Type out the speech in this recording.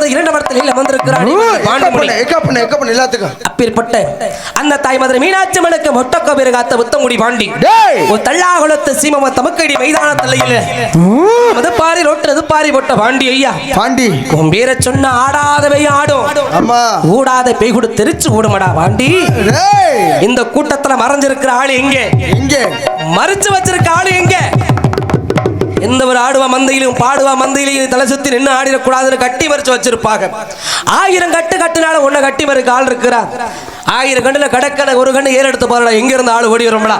என்பது இரண்டு மடத்தில் அமர்ந்திருக்கிறார் அப்பேற்பட்ட அந்த தாய் மதுரை மீனாட்சி அம்மனுக்கு மொட்டக்கோ பேரு காத்த முத்தங்குடி பாண்டி ஒரு தள்ளாகுளத்து சீமம தமக்கடி மைதான தலையில மதுப்பாரி ரோட்டு பாரி போட்ட பாண்டி ஐயா பாண்டி உன் பேரை சொன்ன ஆடாதவை ஆடும் ஊடாத பேய் கூட தெரிச்சு ஓடுமடா பாண்டி இந்த கூட்டத்துல மறைஞ்சிருக்கிற ஆளு எங்க மறைச்சு வச்சிருக்க ஆளு எங்க எந்த ஒரு ஆடுவா மந்தையிலும் பாடுவா மந்தையிலும் தலை சுத்தி நின்று ஆடிடக்கூடாதுன்னு கட்டி மறைச்சு வச்சிருப்பாங்க 1000 கட்டு கட்டுனால ஒன்ன கட்டி மறைக்க ஆள் இருக்கிறா 1000 கண்ணுல கடக்கட ஒரு கண்ணு ஏற எடுத்து போறடா எங்க இருந்து ஆளு ஓடி வரும்டா